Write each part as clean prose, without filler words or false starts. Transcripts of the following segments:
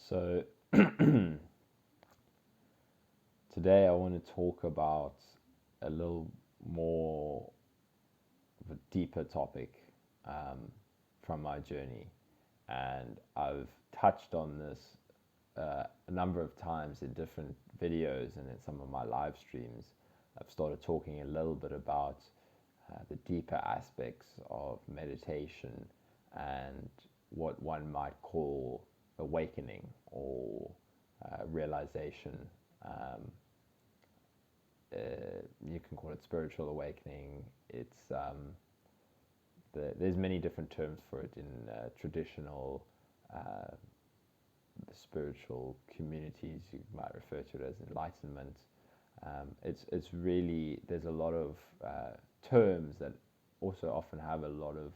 So, today I want to talk about a little more of a deeper topic from my journey. And I've touched on this a number of times in different videos and in some of my live streams. I've started talking a little bit about the deeper aspects of meditation and what one might call awakening or realization. Um, you can call it spiritual awakening. There's many different terms for it in traditional uh, spiritual communities. You might refer to it as enlightenment. It's really, there's a lot of terms that also often have a lot of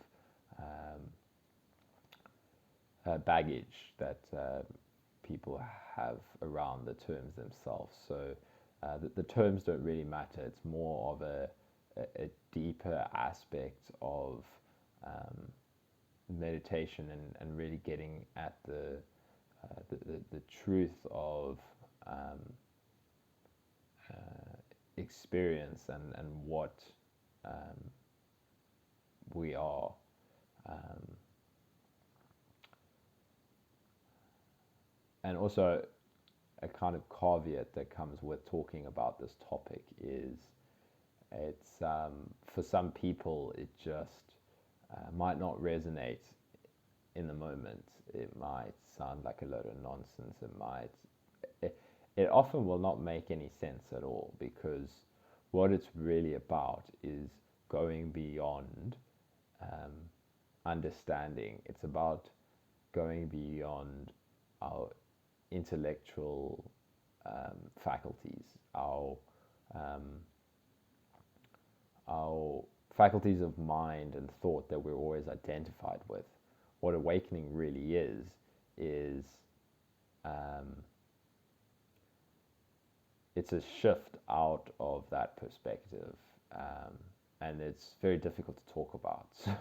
um, baggage that people have around the terms themselves. So the terms don't really matter. It's more of a deeper aspect of um, meditation and really getting at the truth of um, experience and what um, we are. Um, and also, a kind of caveat that comes with talking about this topic is for some people it just might not resonate in the moment. It might sound like a load of nonsense. It often will not make any sense at all, because what it's really about is going beyond um, understanding. It's about going beyond our intellectual faculties, um, our faculties of mind and thought that we're always identified with. What awakening really is um, it's a shift out of that perspective, and it's very difficult to talk about. So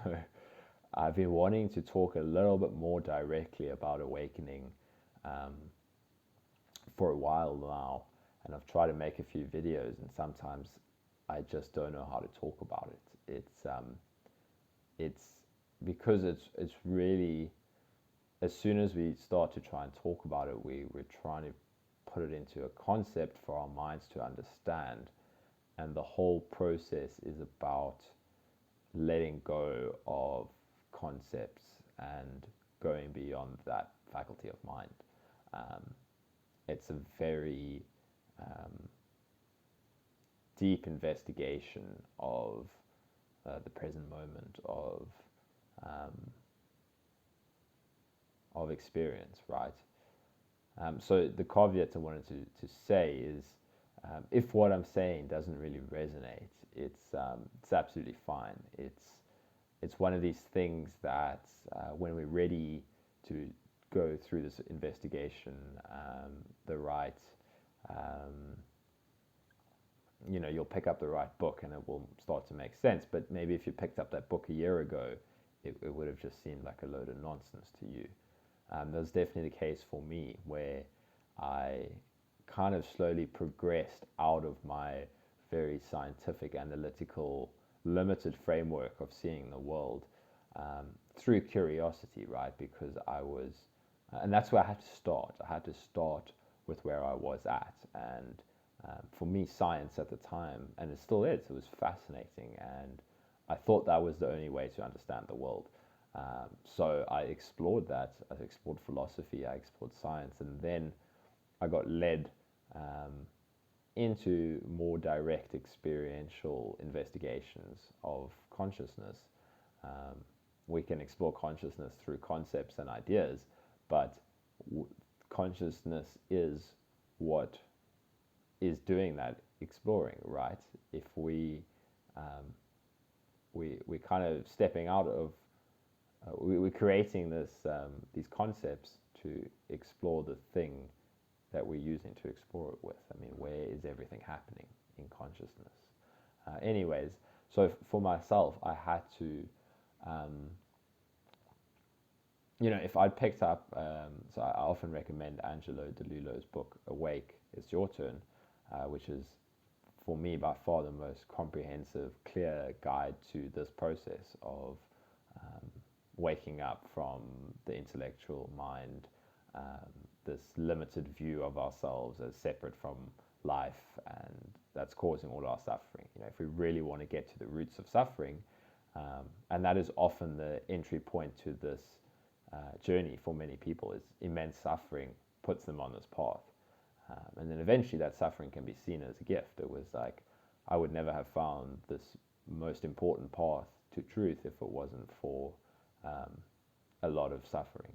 I've been wanting to talk a little bit more directly about awakening um, for a while now, and I've tried to make a few videos, and sometimes I just don't know how to talk about it. It's because it's really, as soon as we start to try and talk about it, we're trying to put it into a concept for our minds to understand, and the whole process is about letting go of concepts and going beyond that faculty of mind. Um, it's a very um, deep investigation of the present moment um, of experience, right? So the caveat I wanted to say is, if what I'm saying doesn't really resonate, it's absolutely fine. It's one of these things that when we're ready to go through this investigation, the right, um, you'll pick up the right book and it will start to make sense. But maybe if you picked up that book a year ago, it would have just seemed like a load of nonsense to you. That was definitely the case for me, where I kind of slowly progressed out of my very scientific, analytical, limited framework of seeing the world through curiosity, right? Because and that's where I had to start. I had to start with where I was at. And for me, science at the time, and it still is, it was fascinating. And I thought that was the only way to understand the world. So I explored that. I explored philosophy, I explored science, and then I got led um, into more direct experiential investigations of consciousness. Um, we can explore consciousness through concepts and ideas, but consciousness is what is doing that exploring, right? If we kind of stepping out of we're creating these concepts to explore the thing that we're using to explore it with. I mean, where is everything happening in consciousness? Anyways, so for myself, I had to um, if I'd picked up, so I often recommend Angelo DeLulo's book Awake, It's Your Turn, which is for me by far the most comprehensive, clear guide to this process of waking up from the intellectual mind, this limited view of ourselves as separate from life, and that's causing all our suffering. If we really want to get to the roots of suffering, and that is often the entry point to this journey for many people, is immense suffering puts them on this path. And then eventually that suffering can be seen as a gift. It was like, I would never have found this most important path to truth if it wasn't for a lot of suffering.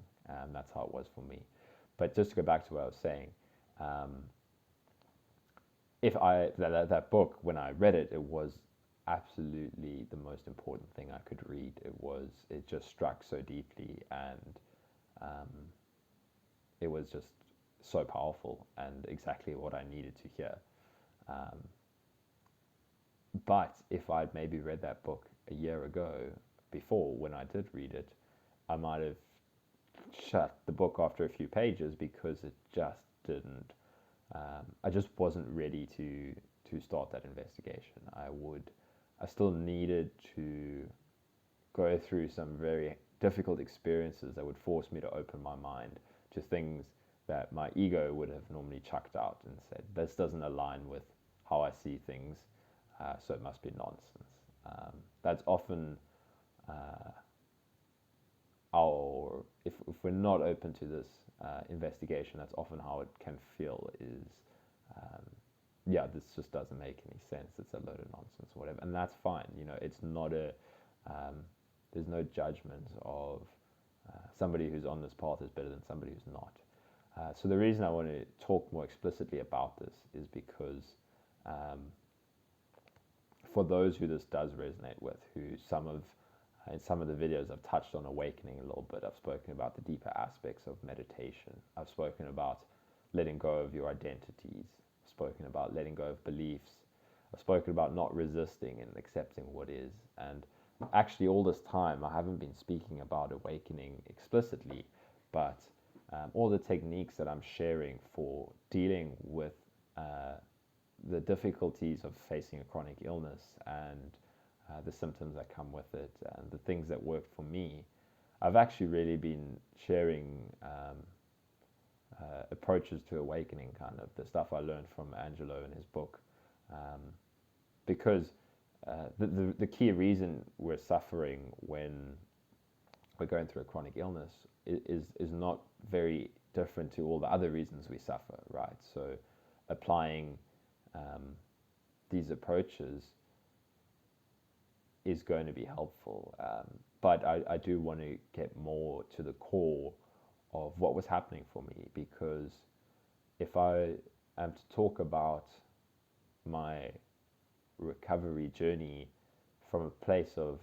That's how it was for me. But just to go back to what I was saying, if I that book, when I read it, it was absolutely the most important thing I could read. It just struck so deeply, and it was just so powerful and exactly what I needed to hear. But if I'd maybe read that book a year ago, before when I did read it, I might have shut the book after a few pages because it just didn't. I just wasn't ready to start that investigation. I still needed to go through some very difficult experiences that would force me to open my mind to things that my ego would have normally chucked out and said, this doesn't align with how I see things, so it must be nonsense. That's often if we're not open to this investigation, that's often how it can feel is, this just doesn't make any sense. It's a load of nonsense or whatever. And that's fine. It's not there's no judgment of somebody who's on this path is better than somebody who's not. So the reason I want to talk more explicitly about this is because for those who this does resonate with, in some of the videos I've touched on awakening a little bit. I've spoken about the deeper aspects of meditation. I've spoken about letting go of your identities. I've spoken about letting go of beliefs. I've spoken about not resisting and accepting what is. And actually all this time I haven't been speaking about awakening explicitly, but all the techniques that I'm sharing for dealing with the difficulties of facing a chronic illness and the symptoms that come with it and the things that worked for me, I've actually really been sharing approaches to awakening, kind of the stuff I learned from Angelo in his book, because the key reason we're suffering when we're going through a chronic illness is not very different to all the other reasons we suffer, right? So applying these approaches is going to be helpful, but I do want to get more to the core of what was happening for me, because if I am to talk about my recovery journey from a place of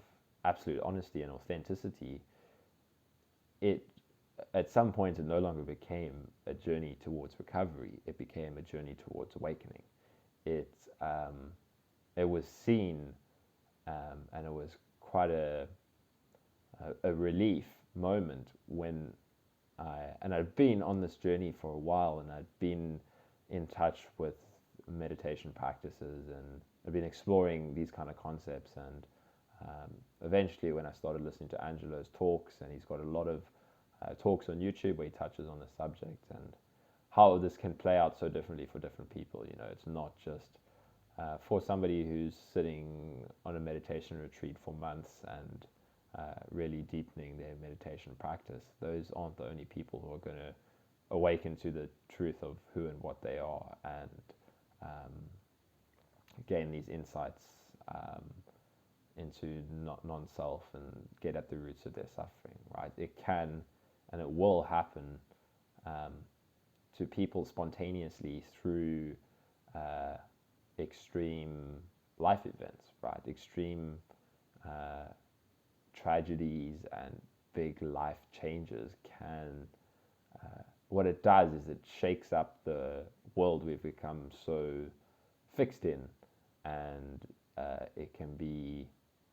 absolute honesty and authenticity, it at some point it no longer became a journey towards recovery. It became a journey towards awakening. It was seen, and it was quite a relief moment when I'd been on this journey for a while, and I'd been in touch with meditation practices, and I've been exploring these kind of concepts. And eventually, when I started listening to Angelo's talks, and he's got a lot of talks on YouTube where he touches on the subject and how this can play out so differently for different people. It's not just for somebody who's sitting on a meditation retreat for months and really deepening their meditation practice. Those aren't the only people who are going to awaken to the truth of who and what they are, and gain these insights into non-self and get at the roots of their suffering, right? It can and it will happen to people spontaneously through extreme life events, right? Extreme tragedies and big life changes can, what it does is it shakes up the world we've become so fixed in, and it can be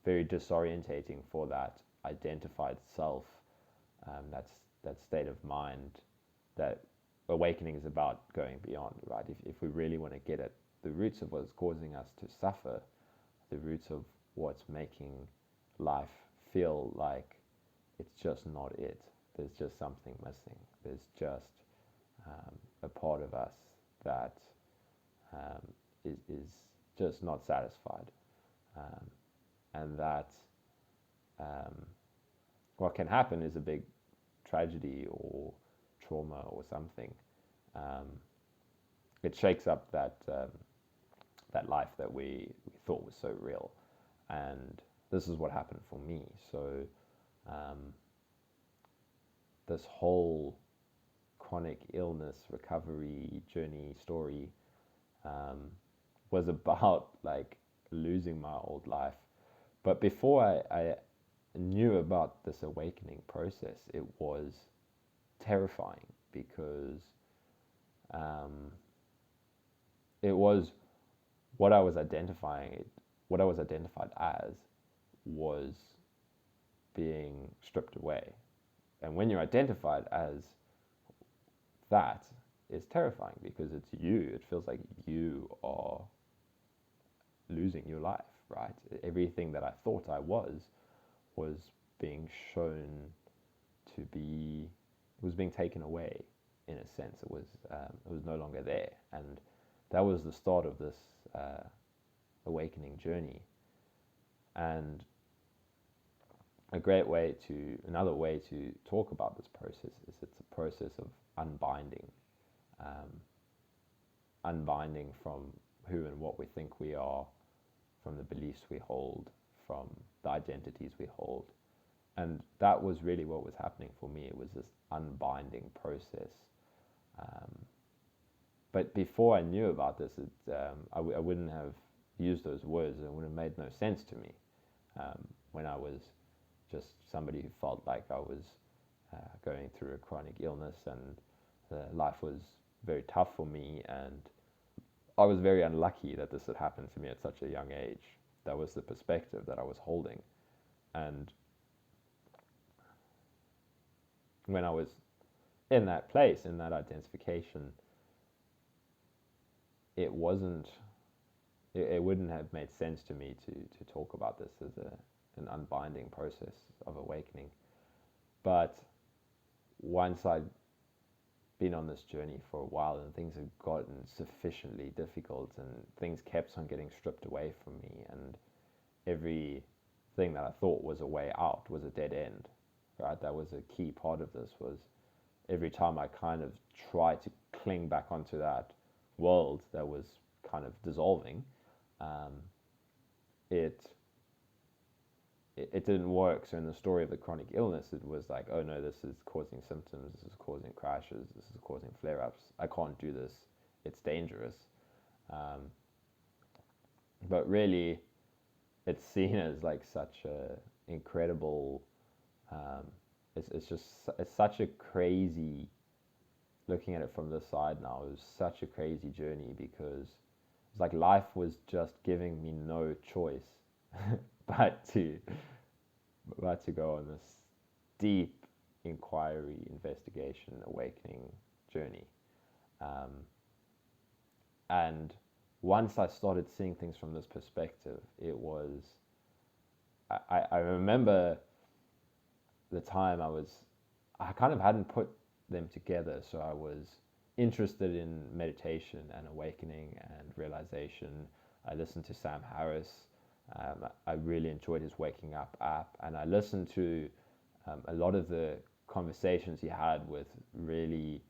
very disorientating for that identified self That's that state of mind that awakening is about going beyond, right? If we really want to get at the roots of what's causing us to suffer, the roots of what's making life feel like it's just not it. There's just something missing. There's just a part of us that is just not satisfied. Um, and that um, what can happen is a big tragedy or trauma or something. Um, it shakes up that life that we thought was so real. And this is what happened for me. So um, this whole chronic illness recovery journey story um, was about like losing my old life. But before I knew about this awakening process, it was terrifying because um, it was what I was identifying, what I was identified as was being stripped away. And when you're identified as that, it's terrifying because it's you. It feels like you are losing your life, right? Everything that I thought I was being shown to be, was being taken away in a sense. It was no longer there, and that was the start of this awakening journey. And another way to talk about this process is it's a process of unbinding, um, unbinding from who and what we think we are, from the beliefs we hold, from the identities we hold. And that was really what was happening for me. It was this unbinding process. Um, but before I knew about this, I wouldn't have used those words. It would have made no sense to me when I was just somebody who felt like I was going through a chronic illness and life was very tough for me, and I was very unlucky that this had happened to me at such a young age. That was the perspective that I was holding. And when I was in that place, in that identification, it wasn't, it wouldn't have made sense to me to talk about this as an unbinding process of awakening. But once I'd been on this journey for a while and things had gotten sufficiently difficult and things kept on getting stripped away from me, and everything that I thought was a way out was a dead end, right? That was a key part of this. Was every time I kind of tried to cling back onto that world that was kind of dissolving, um, it it didn't work. So in the story of the chronic illness, it was like, oh no, this is causing symptoms, this is causing crashes, this is causing flare-ups. I can't do this. It's dangerous. Um, but really, it's seen as like such a incredible. Um, it's such a crazy. Looking at it from this side now, it was such a crazy journey because it's like life was just giving me no choice but to go on this deep inquiry, investigation, awakening journey. Um, and once I started seeing things from this perspective, it was. I remember the time I kind of hadn't put them together, so I was interested in meditation and awakening and realization. I listened to Sam Harris. I really enjoyed his Waking Up app, and I listened to a lot of the conversations he had with really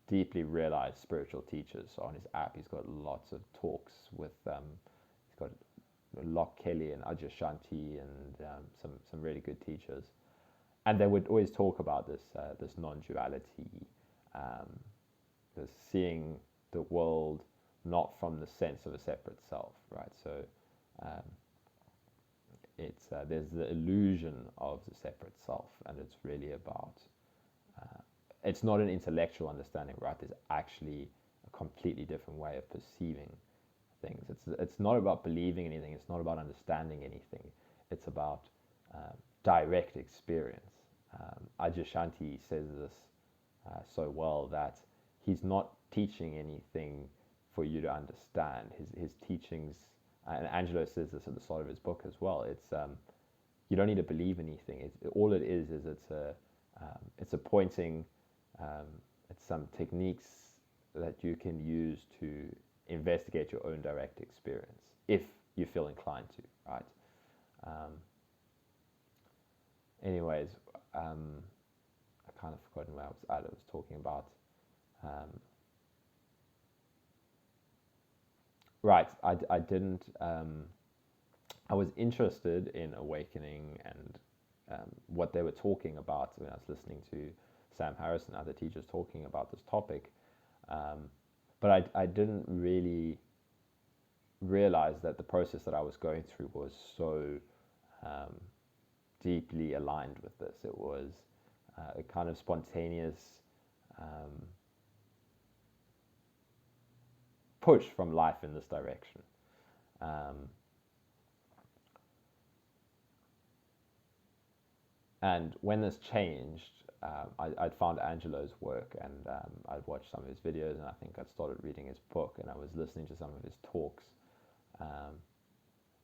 deeply realized spiritual teachers on his app. He's got lots of talks with, he's got Locke Kelly and Ajay Shanti and some really good teachers. And they would always talk about this non-duality, this seeing the world not from the sense of a separate self, right? So um, there's the illusion of the separate self, and it's really about it's not an intellectual understanding, right? There's actually a completely different way of perceiving things. It's not about believing anything. It's not about understanding anything. It's about direct experience. Adyashanti says this so well, that he's not teaching anything for you to understand. His teachings, and Angelo says this at the start of his book as well. It's you don't need to believe anything. All it is it's a pointing, um, it's some techniques that you can use to investigate your own direct experience if you feel inclined to, right? Um, anyways, I kind of forgotten where I was at. I was talking about. Um, right, I didn't. I was interested in awakening and what they were talking about when I was listening to Sam Harris and other teachers talking about this topic. Um, but I didn't really realize that the process that I was going through was so um, deeply aligned with this. It was a kind of spontaneous um, push from life in this direction. Um, and when this changed, I'd found Angelo's work, and I'd watched some of his videos, and I think I'd started reading his book, and I was listening to some of his talks. Um,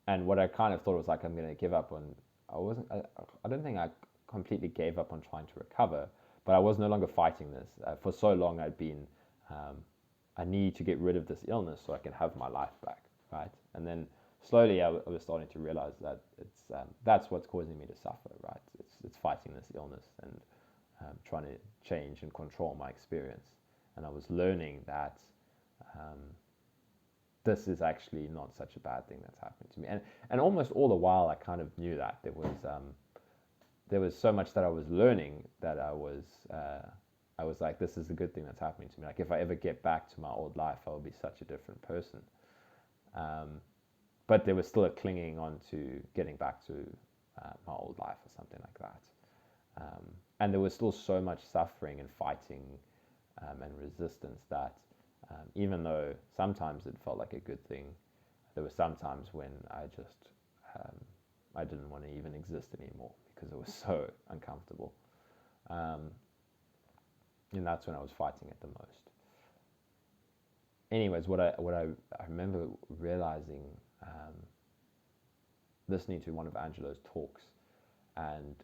and what I kind of thought was like, I'm going to give up on. I don't think I completely gave up on trying to recover, but I was no longer fighting this. For so long, I'd been. Um, I need to get rid of this illness so I can have my life back, right? And then slowly, I was starting to realize that that's what's causing me to suffer, right? It's fighting this illness and trying to change and control my experience. And I was learning that um, this is actually not such a bad thing that's happening to me. And almost all the while, I kind of knew that there was so much that I was learning that I was like, this is a good thing that's happening to me. Like if I ever get back to my old life, I will be such a different person. Um, but there was still a clinging on to getting back to my old life or something like that. And there was still so much suffering and fighting and resistance that even though sometimes it felt like a good thing, there were some times when um, I didn't want to even exist anymore because it was so uncomfortable. Um, and that's when I was fighting it the most. Anyways, I remember realizing, listening to one of Angelo's talks, and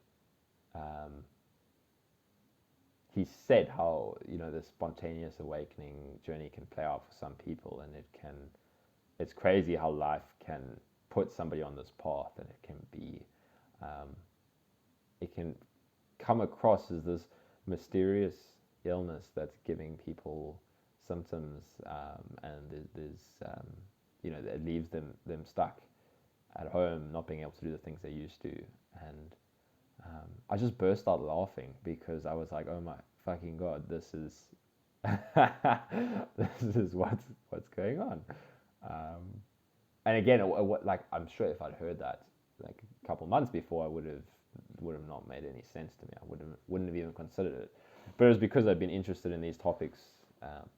um, he said how this spontaneous awakening journey can play out for some people, and it's crazy how life can put somebody on this path, and um, it can come across as this mysterious illness that's giving people symptoms, and it leaves them stuck at home, not being able to do the things they used to. And I just burst out laughing because I was like, oh my fucking god, this is this is what's going on. Um, and again, like I'm sure if I'd heard that like a couple months before, I would have not made any sense to me. I wouldn't have even considered it. But it was because I'd been interested in these topics, and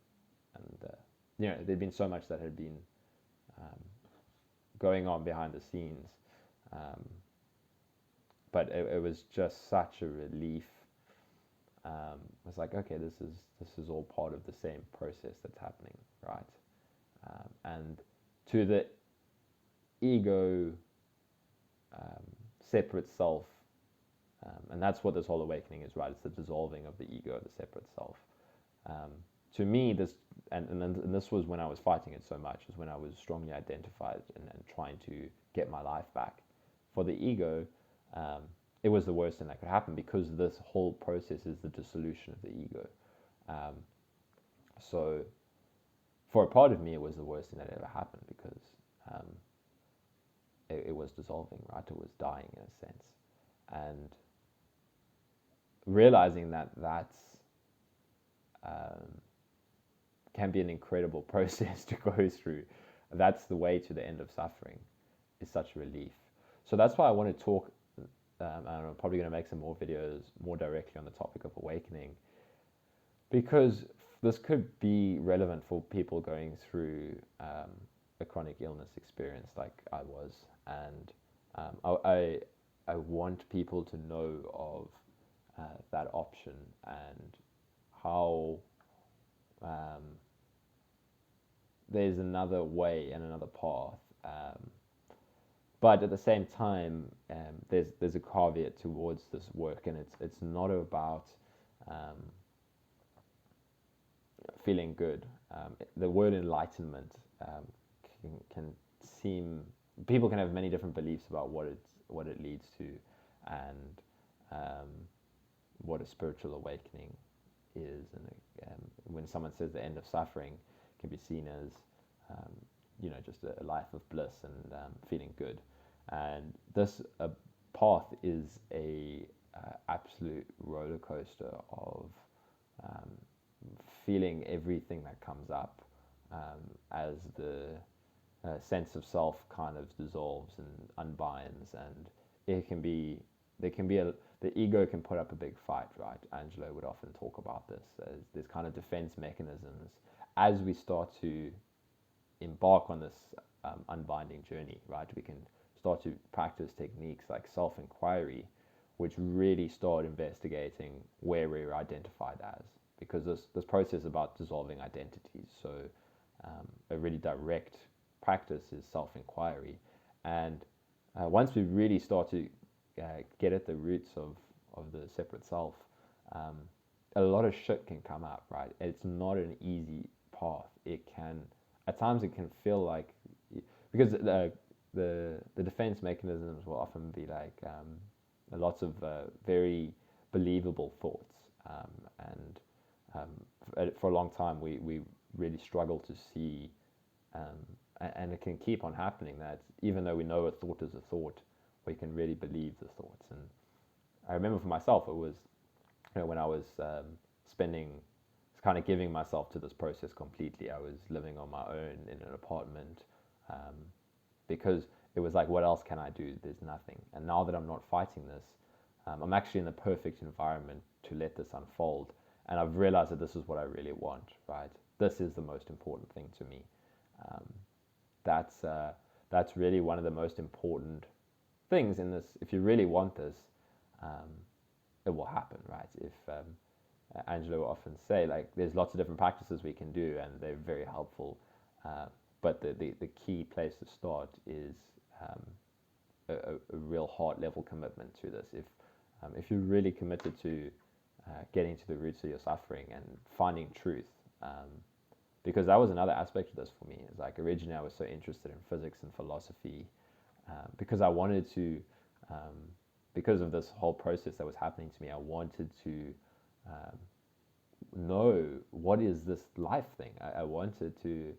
there'd been so much that had been um, going on behind the scenes. Um, but it was just such a relief. It's like, okay, this is all part of the same process that's happening, right? And to the ego, separate self, and that's what this whole awakening is, right? It's the dissolving of the ego, the separate self. Um, to me, and this was when I was fighting it so much, is when I was strongly identified and trying to get my life back. For the ego, it was the worst thing that could happen because this whole process is the dissolution of the ego. Um, so, for a part of me, it was the worst thing that ever happened because um, it was dissolving, right? It was dying in a sense, and realizing that's um, can be an incredible process to go through. That's the way to the end of suffering. Is such relief. So that's why I want to talk. And I'm probably going to make some more videos more directly on the topic of awakening, because this could be relevant for people going through a chronic illness experience like I was, and I want people to know of that option, and how there's another way and another path. But at the same time, there's a caveat towards this work, and it's not about um, feeling good. The word enlightenment can seem, people can have many different beliefs about what it leads to, and um, what a spiritual awakening is. And when someone says the end of suffering, it can be seen as um, just a life of bliss and feeling good. And this path is a absolute roller coaster of um, feeling everything that comes up as the sense of self kind of dissolves and unbinds, and it can be there can be the ego can put up a big fight, right? Angelo would often talk about this as this kind of defense mechanisms as we start to embark on this unbinding journey, right? We can start to practice techniques like self-inquiry, which really start investigating where we're identified as, because this process is about dissolving identities. So a really direct practice is self-inquiry, and once we really start to get at the roots of the separate self, um, a lot of shit can come up, right? It's not an easy path. It can, at times, it can feel like, because the defense mechanisms will often be like lots of very believable thoughts, and for a long time we really struggle to see, and it can keep on happening that even though we know a thought is a thought, we can really believe the thoughts. And I remember for myself, it was when I was spending, kind of giving myself to this process completely. I was living on my own in an apartment, because it was like, what else can I do? There's nothing. And now that I'm not fighting this, I'm actually in the perfect environment to let this unfold. And I've realized that this is what I really want, right? This is the most important thing to me. Um, that's really one of the most important things in this. If you really want this, it will happen, right? If Angelo will often say, like, there's lots of different practices we can do, and they're very helpful. But the key place to start is a real heart level commitment to this. If you're really committed to getting to the roots of your suffering and finding truth, because that was another aspect of this for me. Is like, originally I was so interested in physics and philosophy, because I wanted to, because of this whole process that was happening to me, I wanted to know, what is this life thing. I wanted to,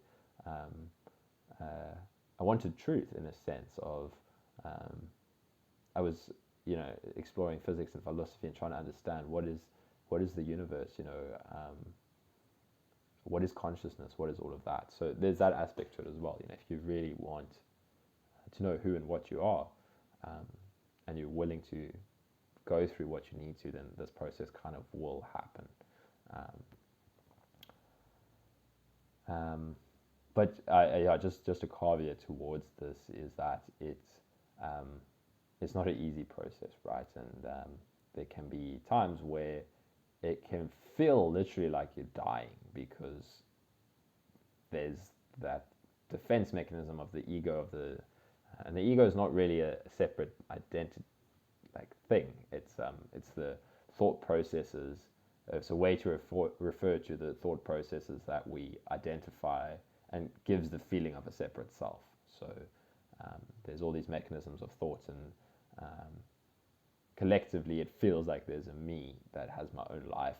I wanted truth, in a sense of, I was, exploring physics and philosophy and trying to understand what is the universe, what is consciousness, what is all of that. So there's that aspect to it as well. If you really want to know who and what you are, and you're willing to go through what you need to, then this process kind of will happen. But just a caveat towards this is that it's not an easy process, right? And there can be times where it can feel literally like you're dying, because there's that defense mechanism of the ego and the ego is not really a separate identity like thing. It's the thought processes. It's a way to refer to the thought processes that we identify, and gives the feeling of a separate self. So there's all these mechanisms of thoughts, and collectively it feels like there's a me that has my own life,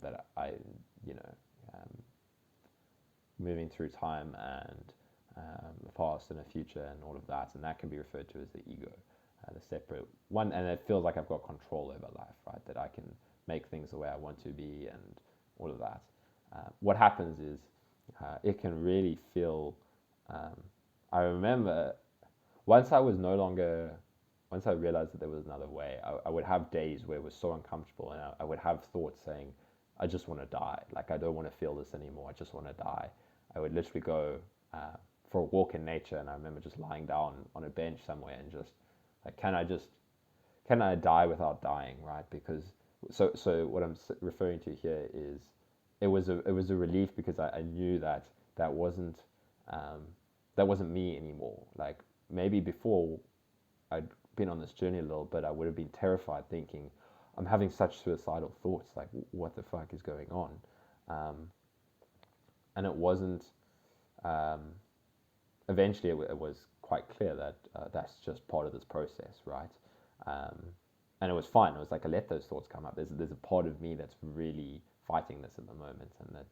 that I, moving through time, and the past and the future and all of that, and that can be referred to as the ego, the separate one, and it feels like I've got control over life, right? That I can make things the way I want to be, and all of that. What happens is it can really feel. I remember once I was no longer. Once I realized that there was another way, I would have days where it was so uncomfortable, and I would have thoughts saying, I just want to die. Like, I don't want to feel this anymore. I just want to die. I would literally go for a walk in nature, and I remember just lying down on a bench somewhere and just like, can I die without dying, right? Because So what I'm referring to here is it was a relief because I knew that that wasn't um, that wasn't me anymore. Like maybe before I'd been on this journey a little bit, I would have been terrified, thinking I'm having such suicidal thoughts. Like what the fuck is going on? Um, and it wasn't. Um, Eventually, it was quite clear that that's just part of this process, right? Um, and it was fine. It was like I let those thoughts come up. There's a part of me that's really fighting this at the moment, and that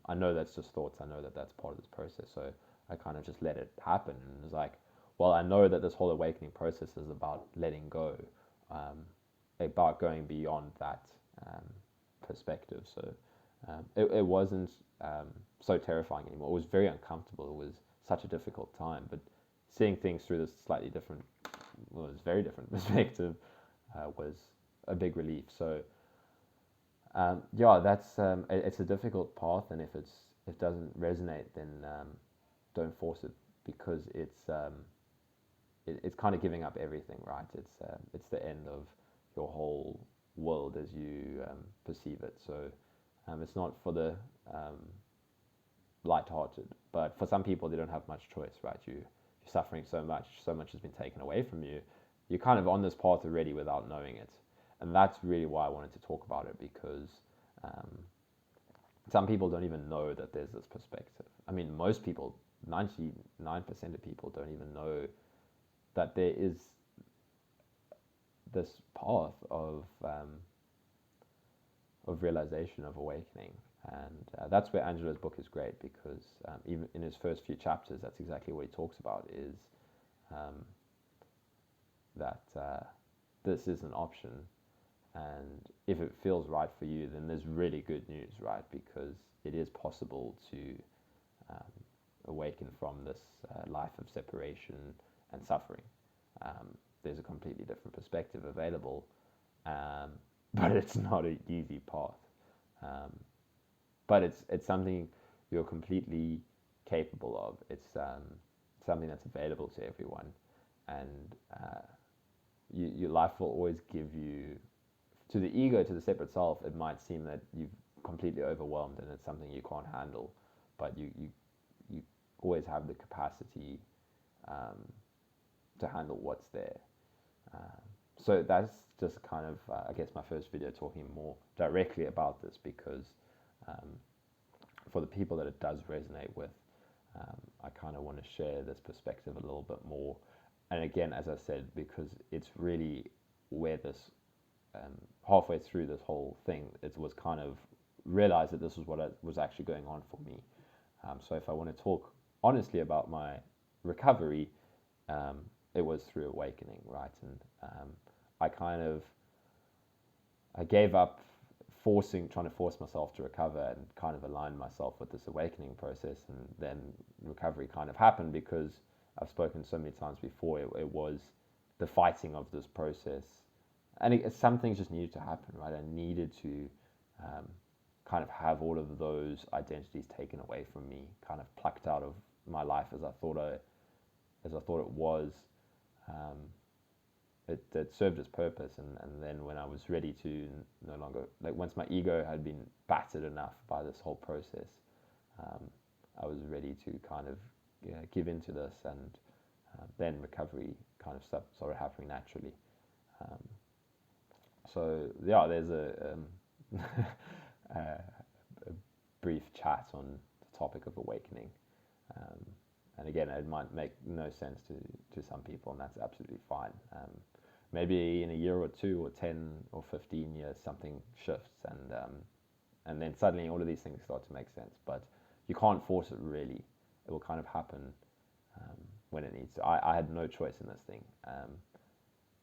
I know that's just thoughts. I know that that's part of this process. So I kind of just let it happen, and it was like, well, I know that this whole awakening process is about letting go, um, about going beyond that um, perspective. So it wasn't um, so terrifying anymore. It was very uncomfortable. It was such a difficult time, but seeing things through this slightly different, well, it was very different perspective, was a big relief. So yeah, that's it's a difficult path, and if it doesn't resonate, then don't force it because it's kind of giving up everything, right? It's the end of your whole world as you perceive it. So it's not for the um, light-hearted, but for some people they don't have much choice, right? You're suffering so much has been taken away from you. You're kind of on this path already without knowing it, and that's really why I wanted to talk about it because um, some people don't even know that there's this perspective. I mean, most people, 99% of people, don't even know that there is this path of realization, of awakening. And that's where Angelo's book is great because even in his first few chapters, that's exactly what he talks about is um, that this is an option. And if it feels right for you, then there's really good news, right? Because it is possible to um, awaken from this life of separation and suffering. There's a completely different perspective available, um, but it's not an easy path. Um, but it's something you're completely capable of. It's something that's available to everyone, and your life will always give you, to the ego, to the separate self. It might seem that you've completely overwhelmed and it's something you can't handle, but you always have the capacity um, to handle what's there. Um, so that's just kind of, I guess, my first video talking more directly about this because um, for the people that it does resonate with, I kind of want to share this perspective a little bit more. And again, as I said, because it's really where this, halfway through this whole thing, it was kind of realized that this was what was actually going on for me. So if I want to talk honestly about my recovery, um, it was through awakening, right? And I kind of I gave up trying to force myself to recover and kind of align myself with this awakening process, and then recovery kind of happened because I've spoken so many times before. It was the fighting of this process, and some things just needed to happen, right? I needed to um, kind of have all of those identities taken away from me, kind of plucked out of my life as I thought it was. Um, it served its purpose, and then when I was ready to no longer, like once my ego had been battered enough by this whole process, um, I was ready to kind of give into this, and then recovery kind of stuff started happening naturally. Um, so yeah, there's a brief chat on the topic of awakening. Um, and again, it might make no sense to some people, and that's absolutely fine. Maybe in a year or two, or 10 or 15 years, something shifts, and then suddenly all of these things start to make sense. But you can't force it really. It will kind of happen when it needs to. I had no choice in this thing.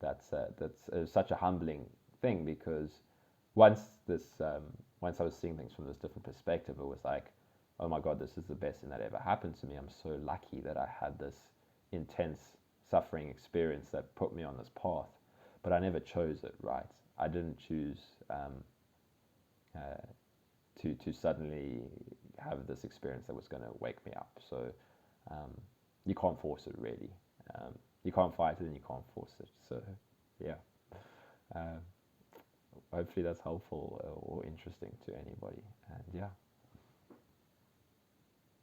That's such a humbling thing because once this once I was seeing things from this different perspective, it was like, oh my God, this is the best thing that ever happened to me. I'm so lucky that I had this intense suffering experience that put me on this path. But I never chose it, right? I didn't choose uh, to suddenly have this experience that was going to wake me up. So um, you can't force it really. You can't fight it and you can't force it. So yeah. Uh, hopefully that's helpful or interesting to anybody. And yeah,